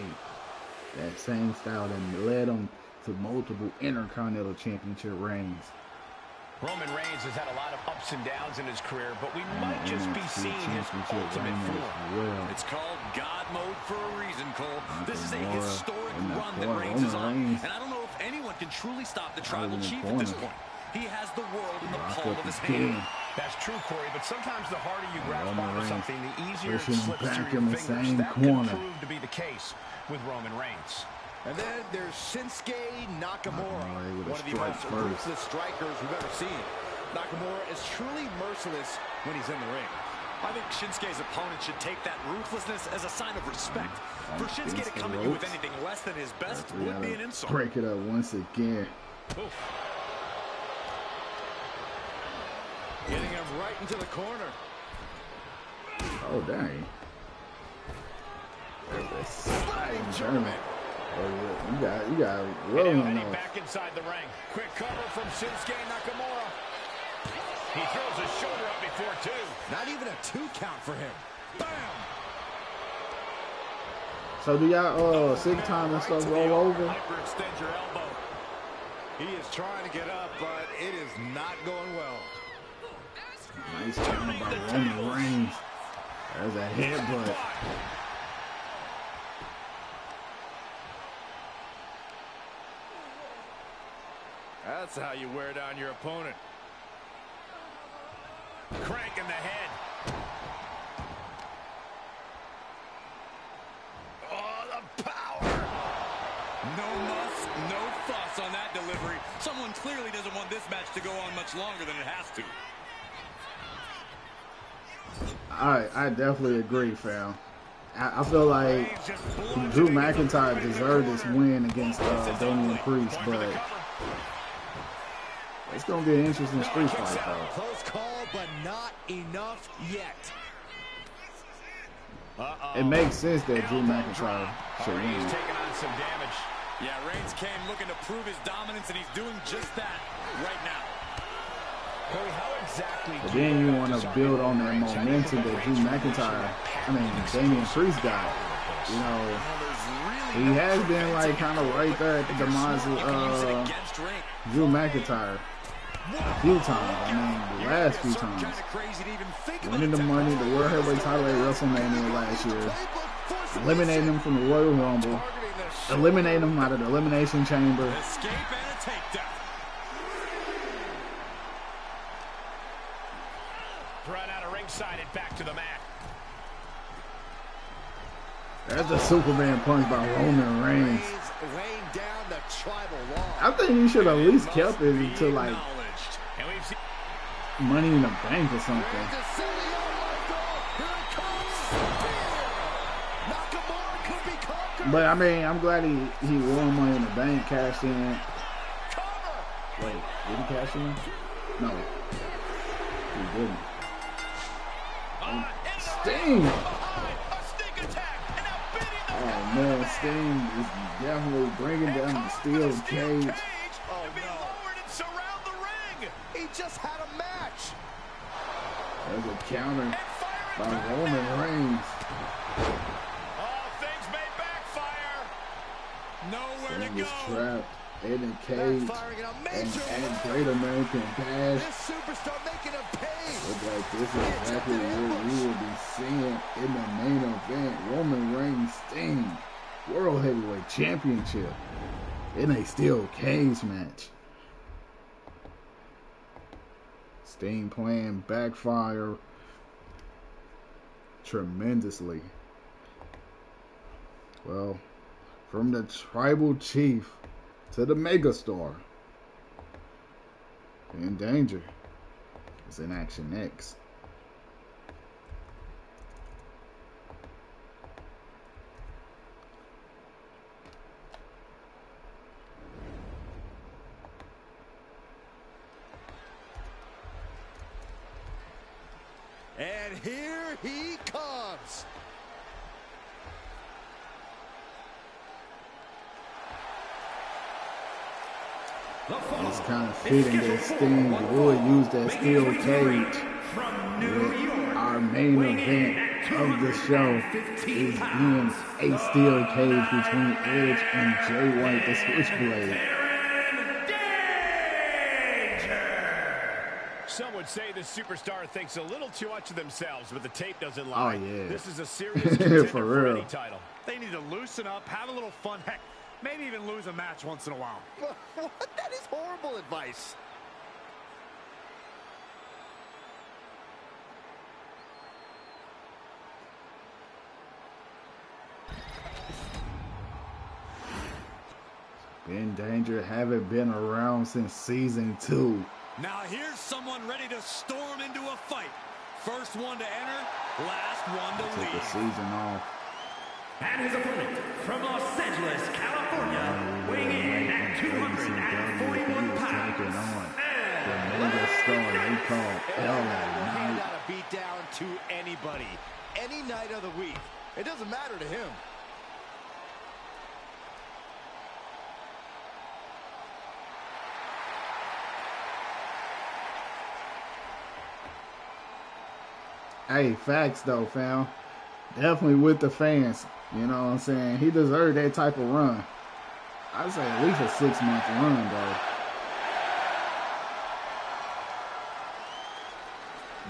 That same style that led him to multiple Intercontinental Championship reigns. Roman Reigns has had a lot of ups and downs in his career, but we might just be seeing his ultimate form. Well. It's called God mode for a reason, Cole. This is a historic run that Roman Reigns is on, Reigns. and I don't know if anyone can truly stop the tribal chief at this point. He has the world in the Lock palm up of his again. hand. That's true, Corey, but sometimes the harder you grasp onto something, the easier it pushing slips back through in your the fingers. same That corner. could prove to be the case with Roman Reigns. And then there's Shinsuke Nakamura, one of the most first. ruthless strikers we've ever seen. Nakamura is truly merciless when he's in the ring. I think Shinsuke's opponent should take that ruthlessness as a sign of respect. For Shinsuke to come at you with anything less than his best would be an insult. Break it up once again. Oof. Getting him right into the corner. Oh, dang. That's a sliding German. Oh, yeah. You got rolling on heading back inside the ring. Quick cover from Shinsuke Nakamura. He throws his shoulder up before two. Not even a 2 count for him. Bam! So do y'all sick time and stuff roll over? Hyperextend your elbow. He is trying to get up, but it is not going well. Nice counter by Roman Reigns. There's a headbutt. That's how you wear down your opponent. Crank in the head. Oh, the power. No muss, no fuss on that delivery. Someone clearly doesn't want this match to go on much longer than it has to. I definitely agree, fam. I feel like Drew McIntyre deserved this win against Damian Priest, but it's going to be an interesting street fight, though. Close call, but not enough yet. It makes sense that Drew McIntyre should win. He's taking on some damage. Yeah, Reigns came looking to prove his dominance, and he's doing just that right now. Cody, how exactly But then you want to build on that momentum that Drew McIntyre, Damian Priest got. You know, he has been like kind of right there at the demise of Drew McIntyre a few times. The last few times. Winning the money, the World Heavyweight title at WrestleMania last year. Eliminating him from the Royal Rumble. Eliminating him out of the Elimination Chamber. Escape and a takedown. Brought out of ringside and back to the mat. That's a Superman punch by Roman Reigns. Laying down the tribal law. I think you should at least kept it until like And we've seen Money in the Bank or something. But I mean, I'm glad he won Money in the Bank, cashed in. Wait, did he cash in? No, he didn't. Sting! Oh man, Sting is definitely bringing down the steel cage. Oh no! He just had a match. There's a counter by Roman Reigns. things may backfire. Nowhere Sting to is go. trapped in a cage and at Great American Bash. This superstar making him pay. Look like this is exactly what we will be seeing in the main event. Roman Reigns Sting World Heavyweight Championship in a steel cage match. Sting plan backfire tremendously. Well, from the tribal chief to the megastar, in danger is in action next. And here he comes. It's kind of fitting that Sting would use that steel cage. Our main event of the show is being a steel cage between Edge and Jay White, the Switchblade. Some would say the superstar thinks a little too much of themselves, but the tape doesn't lie. Oh, yeah. This is a serious contender For for real. any title. They need to loosen up, have a little fun, heck, maybe even lose a match once in a while. What? That is horrible advice. In Danger haven't been around since season 2. Now here's someone ready to storm into a fight. First one to enter, last one to Took the leave. season off. And his opponent from Los Angeles, California, weighing in at 241 pounds. The mega star they call LA He Knight. got a beat down to anybody, any night of the week. It doesn't matter to him. Hey, facts though, fam. Definitely with the fans. You know what I'm saying? He deserved that type of run. I'd say at least a 6-month run, though.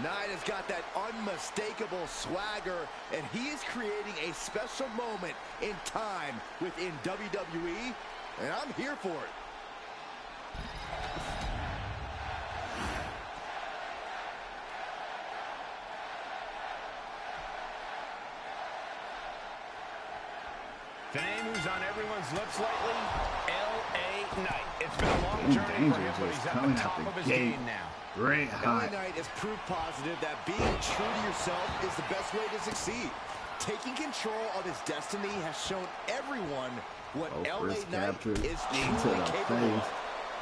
Knight has got that unmistakable swagger, and he is creating a special moment in time within WWE, and I'm here for it. The name who's on everyone's lips lately, L.A. Knight. It's been a long journey for him, but he's at the top of his game now. Great hot. LA Knight has proved positive that being true to yourself is the best way to succeed. Taking control of his destiny has shown everyone what LA Knight is truly capable of.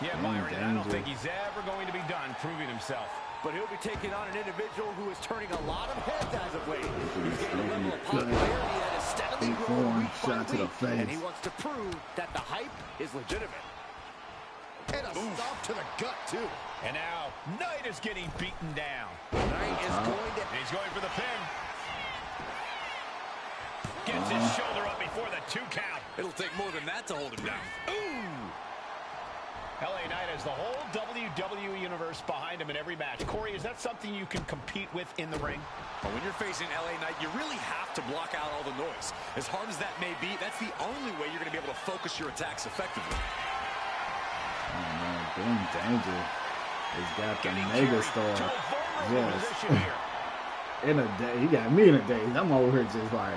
Yeah, Byron, I don't think he's ever going to be done proving himself. But he'll be taking on an individual who is turning a lot of heads as of late. He's gained a level of popularity that is steadily growing week by week, and he wants to prove that the hype is legitimate. And a stop to the gut, too. And now, Knight is getting beaten down. Knight is going to... He's going for the pin. Gets his shoulder up before the 2 count. It'll take more than that to hold him down. Ooh! LA Knight has the whole WWE Universe behind him in every match. Corey, is that something you can compete with in the ring? Well, when you're facing LA Knight, you really have to block out all the noise. As hard as that may be, that's the only way you're going to be able to focus your attacks effectively. Oh, man, Ben Danger has got the mega star. Yes. In a day. He got me in a day. I'm over here just like,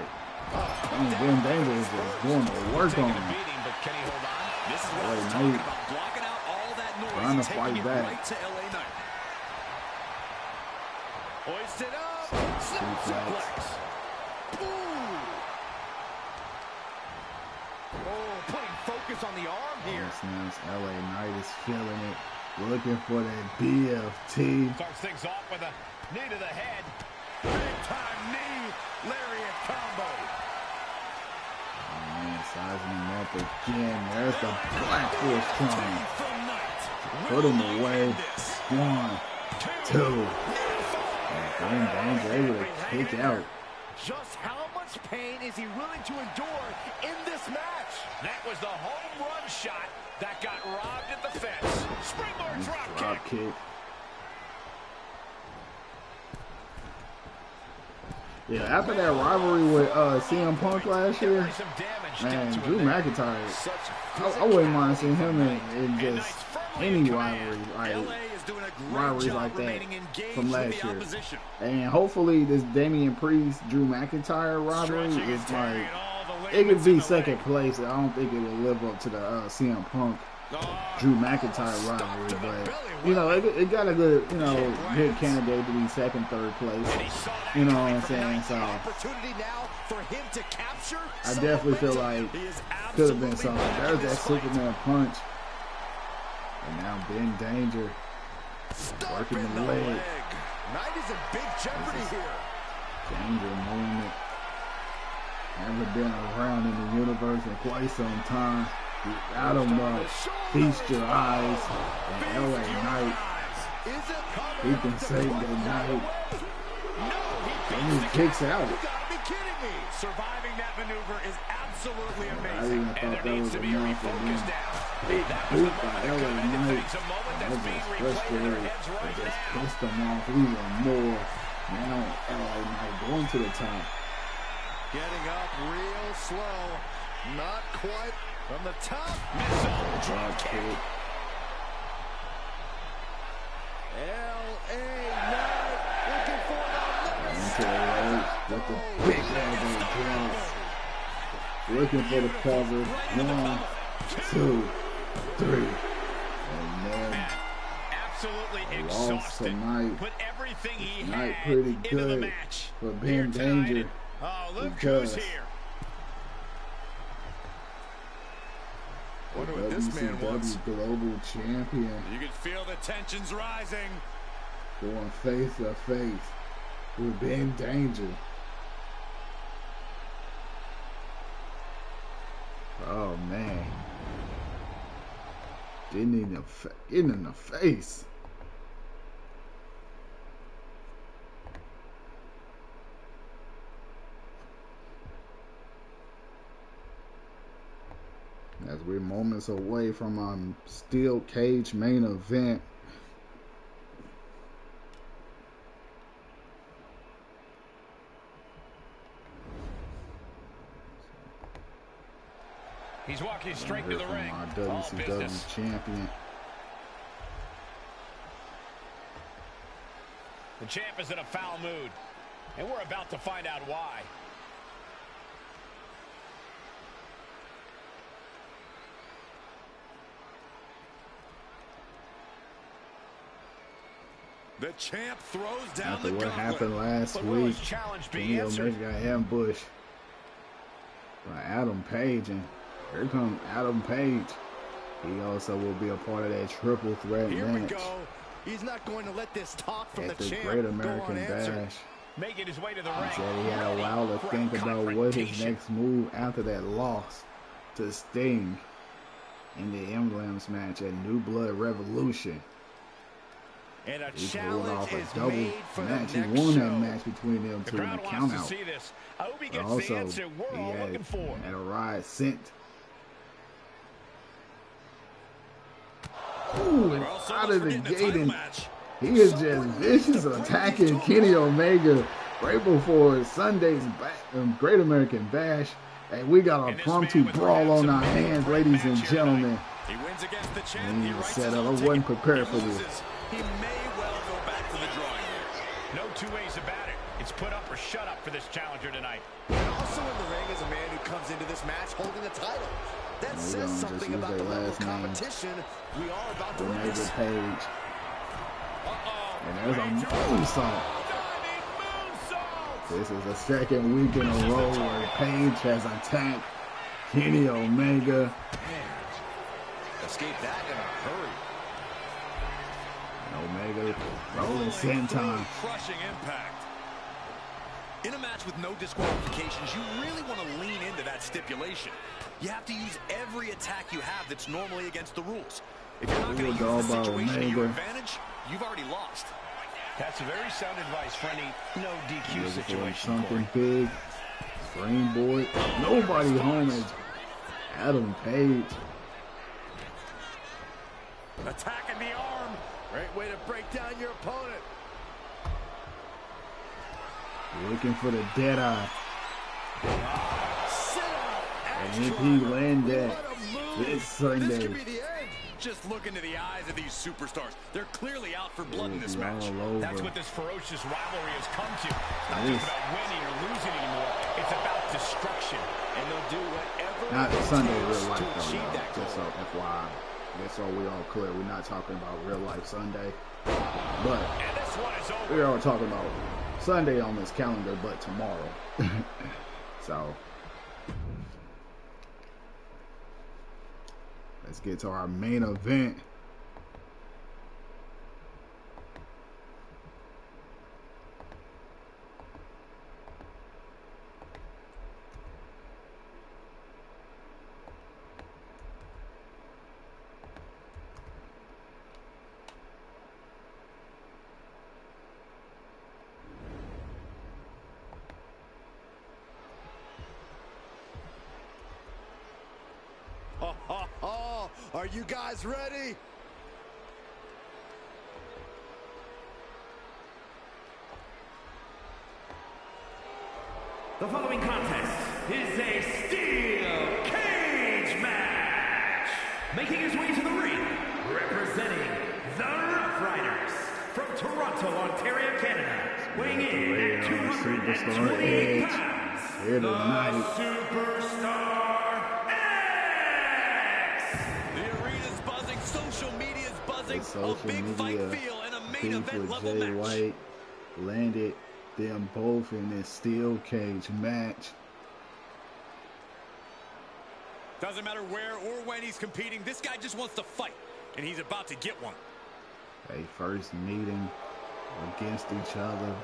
Ben Danger is just going to work on him. But can he hold on? This is what I'm talking about. Blocking out all that noise trying to and fight taking it back. right to LA Knight. Hoisted up. Suplex. Ooh. Oh, putting focus on the arm here. Yes, LA Knight is feeling it. Looking for that BFT. Starts things off with a knee to the head. Big time knee. Lariat combo. Man, sizing him up again. There's the Black Force coming. Put him away. 1, 2. And Ben Danger able to kick out. Just how much pain is he willing to endure in this match? That was the home run shot that got robbed at the fence. Springboard drop kick. Yeah, after that rivalry with CM Punk last year, man, Drew McIntyre, I wouldn't mind seeing him in just any rivalry, rivalries like that from last year. And hopefully this Damian Priest, Drew McIntyre rivalry is like, it could be second place. I don't think it will live up to the CM Punk, Drew McIntyre rivalry, but you know, it got a good, you know, good candidate to be second, third place. You know what I'm saying? So I definitely feel like could have been something. There's that Superman punch, and now Ben Danger working the leg. Knight is in big jeopardy here. Danger moment. Haven't been around in the universe in quite some time. Without him up, feast your eyes, and LA Knight, he can save the night. And he kicks out. You gotta be kidding me. Surviving that maneuver is absolutely I amazing. even thought that was enough for him. Big boot by LA Knight. I was just frustrated. It just pissed him off even more. Now LA Knight going to the top. Getting up real slow. Not quite from the top. Missile drop kick. LA Knight looking for Into the leg with the big elbow drop. Looking for the cover. 1, 2, 3. And then Absolutely lost exhausted. tonight. Put everything he Tonight had pretty into the good match. for Here Ben tonight. Danger. Oh, look Because who's here. Wonder what this man wants. WCW Global Champion. You can feel the tensions rising. Going face to face with Ben Danger. Oh man. Getting in the face. as we're moments away from our steel cage main event. He's walking straight to the ring. Our WCW champion. The champ is in a foul mood, and we're about to find out why. The champ throws down After the what happened last will week, his challenge be Kenny answered? Omega got ambushed by Adam Page, and here comes Adam Page. He also will be a part of that triple threat Here match we go. He's not going to let this talk from at the the champ Great go American unanswered. Bash. Making his way to the He ring. said he had a while to think about what his next move after that loss to Sting in the Emblems match at New Blood Revolution. And a He pulled challenge off a is double made for match. the He next won show. that match between them The two in the crowd count wants out. to see this. I hope he But gets also, the answer we're he all had looking for. a ride sent. Ooh, and out of the gate, and he is just vicious attacking Kenny Omega right before Sunday's Great American Bash. And we got a promptu brawl on our hands, ladies and gentlemen. He wins against the champ. We He need to writes set his up. own I ticket. wasn't prepared He for this. loses. He may well go back to the drawing board. No two ways about it. It's put up or shut up for this challenger tonight. And also in the ring is a man who comes into this match holding the title. That says something about the level of competition we are about to Omega witness. Page. And there's a moonsault. This is the second week in a row where Page has attacked Kenny Omega. Escape that in a hurry. Omega rolling senton. Crushing impact. In a match with no disqualifications, you really want to lean into that stipulation. You have to use every attack you have that's normally against the rules. If you're not going to use the situation to your advantage, you've already lost. That's very sound advice for any no DQ Looking for situation. something big. Springboard. Nobody home is Adam Page. Attacking the arm. Great way to break down your opponent. Looking for the dead eye. Sit out. And if he land that What a move. this Sunday, This could be the end. Just look into the eyes of these superstars. They're clearly out for blood in this match. That's what this ferocious rivalry has come to. It's not just about winning or losing anymore. It's about destruction. And they'll do whatever Not it Sunday takes real life to though, achieve y'all. that Just so goal. FYI. Just so we all clear. We're not talking about real life Sunday. But And this one is over. we are talking about Sunday on this calendar, but tomorrow. So let's get to our main event. Are you guys ready? The following contest is a steel cage match. Making his way to the ring, representing the Rough Riders from Toronto, Ontario, Canada, weighing in at 228 pounds, Here the tonight. Superstar X! The arena's buzzing, social media's buzzing, Social a big fight media feel and a main beef event with level Jay match. White landed them both in this steel cage match. Doesn't matter where or when he's competing, this guy just wants to fight, and he's about to get one. A first meeting against each other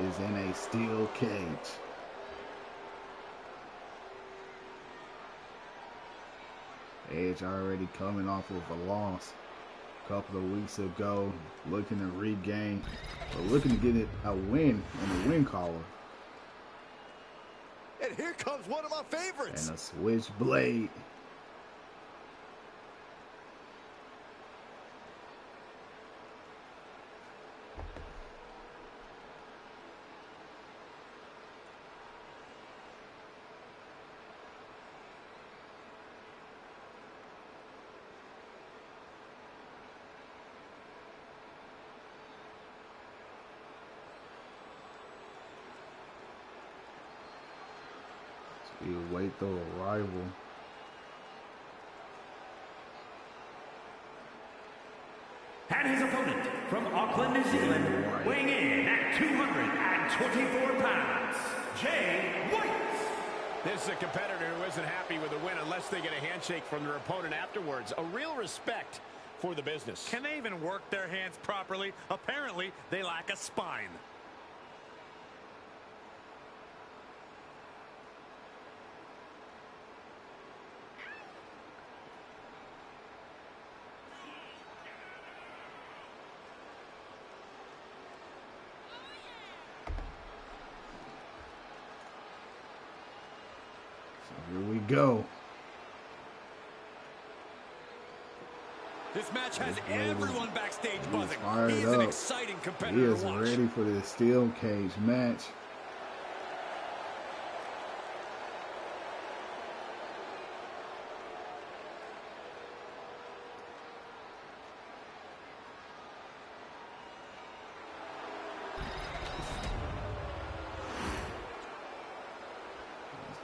is in a steel cage. Edge already coming off of a loss a couple of weeks ago, looking to regain, but looking to get it a win in the win collar. And here comes one of my favorites. And a switchblade. You wait though, a rival. And his opponent from Auckland, New Zealand, weighing in at 224 pounds, Jay White. This is a competitor who isn't happy with a win unless they get a handshake from their opponent afterwards. A real respect for the business. Can they even work their hands properly? Apparently, they lack a spine. Here we go. This match has everyone backstage buzzing. He is an exciting competitor. He is ready for this steel cage match.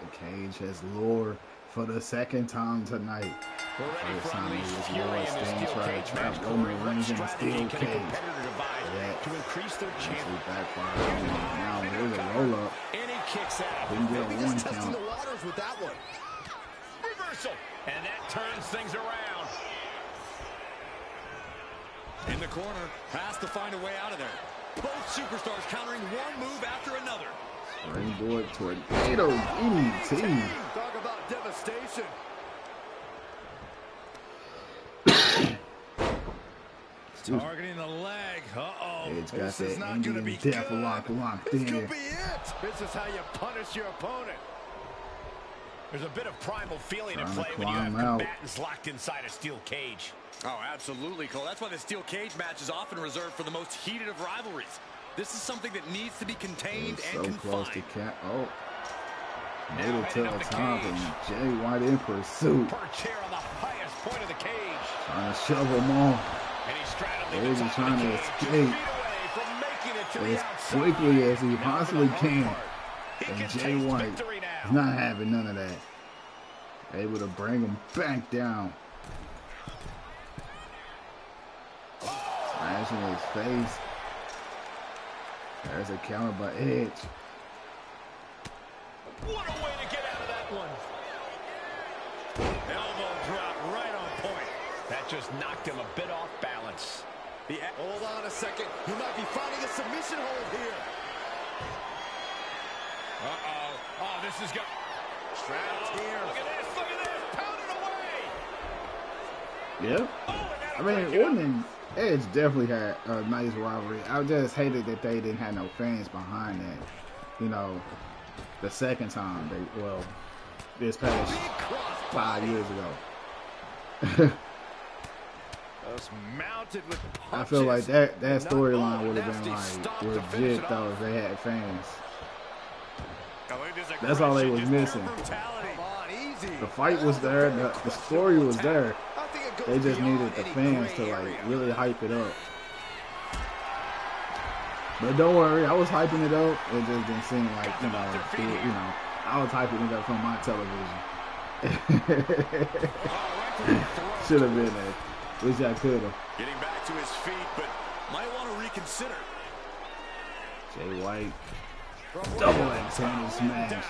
The cage has lured for the second time tonight. First time he was lured, Sting tried to trap Roman Reigns in a steel cage. To increase their chance. Backfire. Now here's a roll up. And he kicks out. Didn't get a one Testing count. the waters with that one. Reversal. And that turns things around. In the corner, has to find a way out of there. Both superstars countering one move after another. Springboard tornado DDT. Talk about devastation. Targeting the leg. Uh-oh. Edge got This is that not going to be Indian death good. locked This in. could be it. This is how you punish your opponent. There's a bit of primal feeling at Trying to play when you have climb out. combatants locked inside a steel cage. Oh, absolutely, Cole. That's why the steel cage match is often reserved for the most heated of rivalries. This is something that needs to be contained He's and so close confined. to cap. Oh. Made Now it to heading the up the top cage. and Jay White in pursuit. Perch here on the highest point of the cage. Trying to shove him off And he's straddling the Edge is top of trying the to cage. escape Feet away from making it to the as outside. quickly as he Now for the possibly hard can. part. He And can Jay taste White victory now. is not having none of that. Able to bring him back down. Smashing his face. There's a counter by Edge. What a way to get out of that one. Elbow drop right on point. That just knocked him a bit off balance. Hold on a second. He might be finding a submission hold here. Uh-oh. Oh, this is good. Trapped here. Look at this. Look at this. Pounded away. Yeah. Oh, and I that'll mean, break it up. Orton and Edge definitely had a nice rivalry. I just hated that they didn't have no fans behind that. You know, the second time this past 5 years ago. Just mounted with punches. I feel like that Not- storyline oh, would have been nasty like stop to finish legit it though off. if they had fans. This That's all they was aggression, just missing. pure brutality. Come on, easy. The fight was there, the story was there. I think it goes They just beyond needed the any fans gray to like area. really hype it up. But don't worry, I was hyping it up. It just didn't seem like I was hyping it up from my television. Should have been there. Wish I could have. Getting back to his feet, but might want to reconsider. Jay White, double X-handed smash.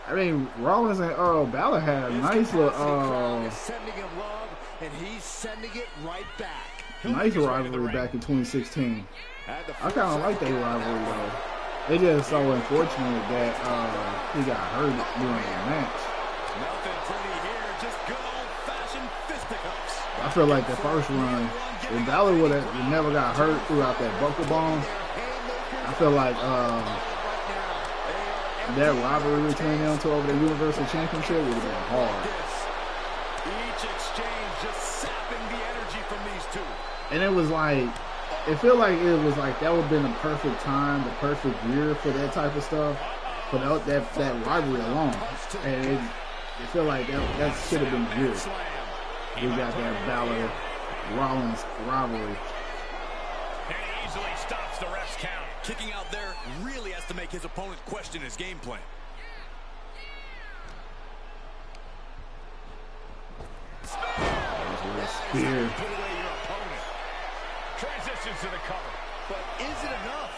I mean, Rollins and Balor had a nice little Is sending him love, and he's sending it right back. nice rivalry back in 2016. Had the I kind of like that rivalry though. It's just so unfortunate that he got hurt during the match. Nothing pretty here, just good old-fashioned fisticuffs. I feel like the first run, if Balor would have never got hurt throughout that buckle bomb, I feel like that rivalry between them two over the Universal Championship would have been hard. Each exchange just sapping the energy from these two. And it was like, it felt like it was like that would have been the perfect time, the perfect year for that type of stuff, for that rivalry alone. And it felt like that should have been good. We got that Balor Rollins rivalry. And he easily stops the ref's count. Kicking out there really has to make his opponent question his game plan. spear. Put away your opponent. Transitions to the cover. But is it enough?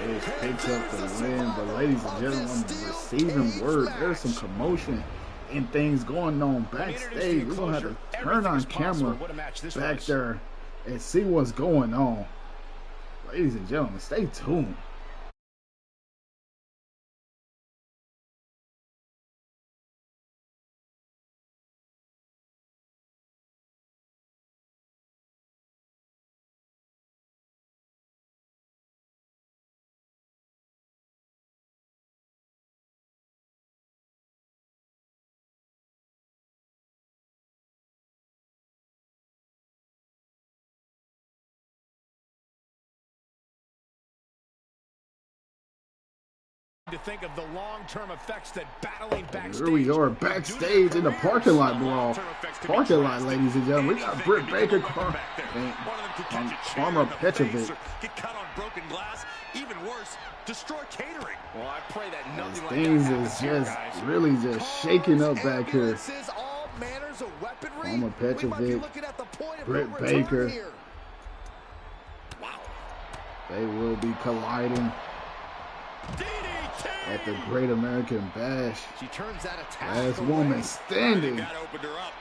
Edge picks up the win, but ladies and gentlemen, I'm receiving word. There's some commotion and things going on backstage. We're going to have to turn on camera back there and see what's going on. Ladies and gentlemen, stay tuned. To think of the long-term effects that battling backstage. Here we are backstage in the parking lot brawl. Parking lot, ladies and gentlemen. We got Britt Baker and Petrovic. Get cut on broken glass. Even worse, destroy catering. Well, I pray that nothing like Things that is happens just here, really just shaking up back here. All manners of weaponry. Palmer Petrovic, Britt no Baker. here. Wow. They will be colliding at the Great American Bash. She turns that attack Last woman standing That opened her up.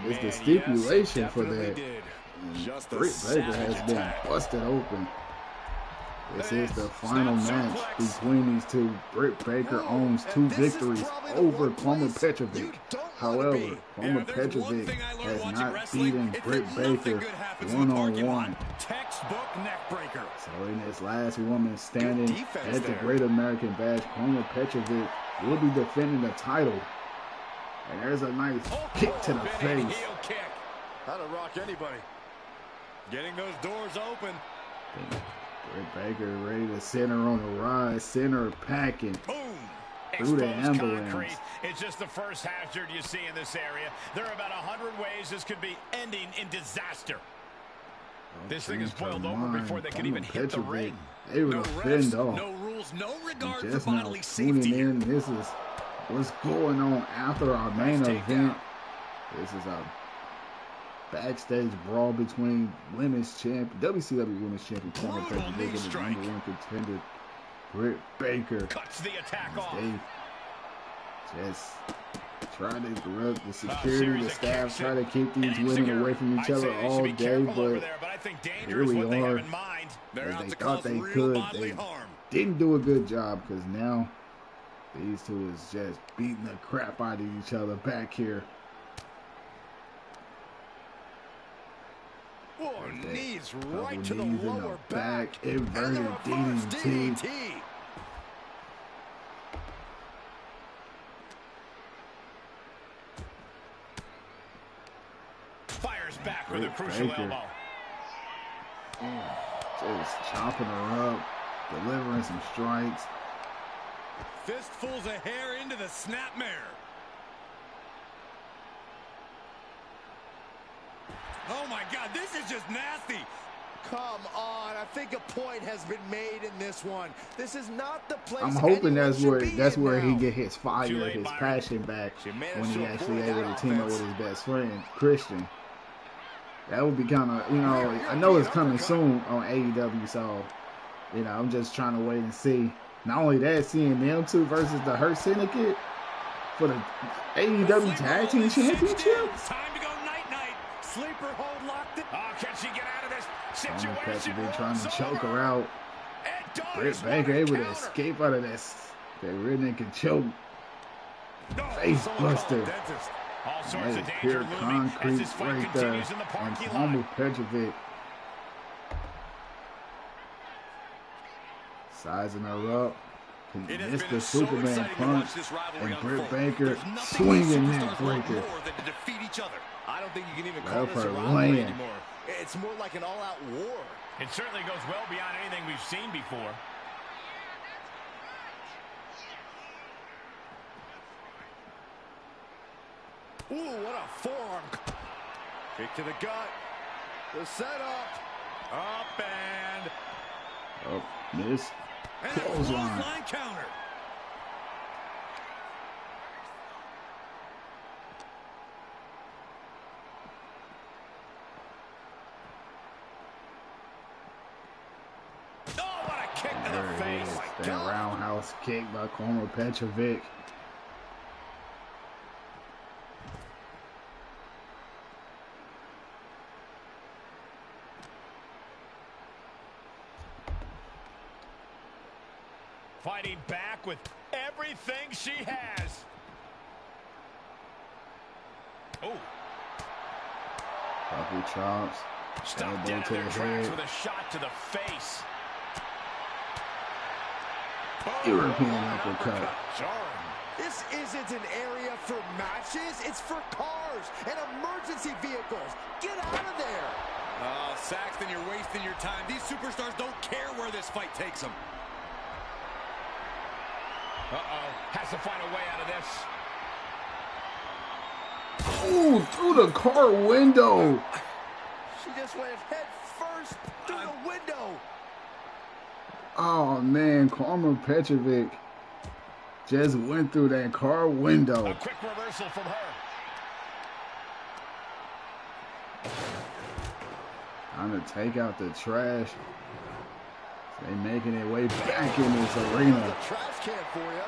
is the stipulation yes, for that. did. And Britt Baker has been busted open. This is the final match between these two. Britt Baker owns 2 victories over Palmer Petrovic. However, Palmer Petrovic has not beaten Britt Baker one-on-one. Textbook neck breaker. So in this last woman standing at the Great American Bash, Palmer Petrovic will be defending the title. And there's a nice kick to the face. Heel kick. That'll rock anybody. Getting those doors open. Britt Baker ready to center on the rise, center packing Boom. through the Exposed ambulance. concrete. It's just the first hazard you see in this area. There are about 100 ways this could be ending in disaster. This thing is boiled over before they can even hit the ring. Able to fend off. No rules, no regard for Just now bodily tuning safety. in, this is what's going on after our main event. This is a backstage brawl between women's champion, WCW Women's Champion Palmer Petrovic and the #1 contender Britt Baker. Cuts the attack off. They just try to interrupt the security, the staff, try to keep these women away from each other all day, but here we are. As they thought they could, they didn't do a good job because now these two is just beating the crap out of each other back here. Whoa, knees right to the Knees in lower the back, inverted DDT. Fires back with a crucial Baker. elbow. Just chopping her up, delivering some strikes. Fistfuls of hair into the snapmare. Oh my God, this is just nasty. Come on, I think a point has been made in this one. This is not the place. I'm hoping anyone that's should where be he in get his fire, late, his Byron. passion back She managed when he to actually avoid able that to team up offense. with his best friend Christian. That would be kind of, I know it's coming soon on AEW, so I'm just trying to wait and see. Not only that, seeing them two versus the Hurt Syndicate for the AEW Tag Team Championship. Time to go night-night. Sleeper hold locked it. Oh, can she get out of this Palmer situation? Petrovic trying to Rolls choke over. her out. It does. Britt What Baker a able to counter. escape out of that rear naked choke. No, Face someone call a buster. dentist. All sorts That of is danger pure looming as concrete this fight right there. continues in the And parking Palmer lot. Petrovic sizing her up. He It has missed been the so Superman exciting to punch. watch this rivalry And Britt unfold. Baker There's nothing these swinging that superstars want breaker. more than to defeat each other. I don't think you can even Love call this a her rivalry land. anymore. It's more like an all-out war. It certainly goes well beyond anything we've seen before. Ooh, what a forearm. Kick to the gut. The setup. Up and Oh, miss. a Clothesline. clothesline counter. to the face. That roundhouse kick by Karmen Petrovic. Fighting back with everything she has. Oh. Puppy chops. Stopped dead in their tracks with a shot to the face. European uppercut. This isn't an area for matches. It's for cars and emergency vehicles. Get out of there. Oh, Saxton, you're wasting your time. These superstars don't care where this fight takes them. Uh-oh. Has to find a way out of this. Ooh, through the car window. She just went head first through the window. Oh, man. Karmen Petrovic just went through that car window. A quick reversal from her. Time to take out the trash. They making their way back in this arena. Trash can for you.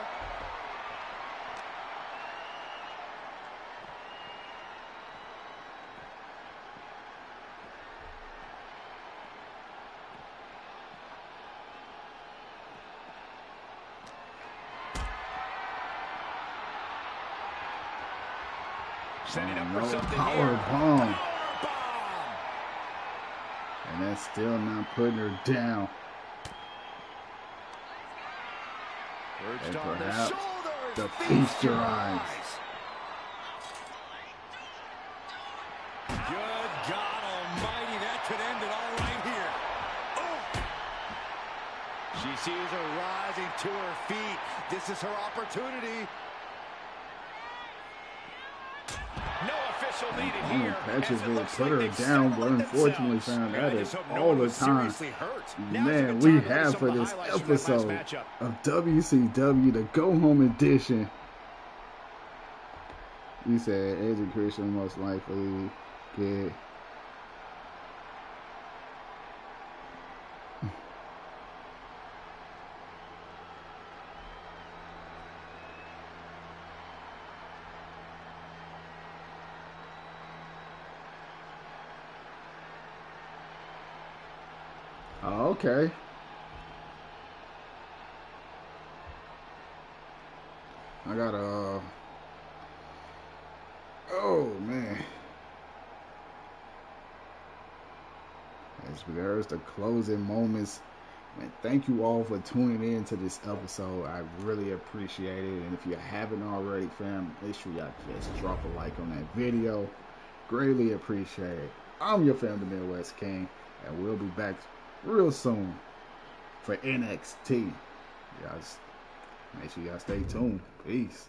Setting up for No something power here. bomb. And that's still not putting her down. And perhaps the feast your eyes. Good God almighty, that could end it all right here. Oh. She sees her rising to her feet. This is her opportunity. No official needed Karmen here. Petrovic put her down, but unfortunately found that is all the time. Now's a Man, good we time to look at have some for of the this highlights from that last episode matchup. of WCW, the Go Home Edition. You said Edge and Christian most likely get. Oh, okay. I got a. Oh man. There's the closing moments. Man, thank you all for tuning in to this episode. I really appreciate it. And if you haven't already, fam, make sure y'all just drop a like on that video. Greatly appreciate it. I'm your fam, the Midwest King, and we'll be back real soon for NXT. Y'all just make sure y'all stay tuned. Peace.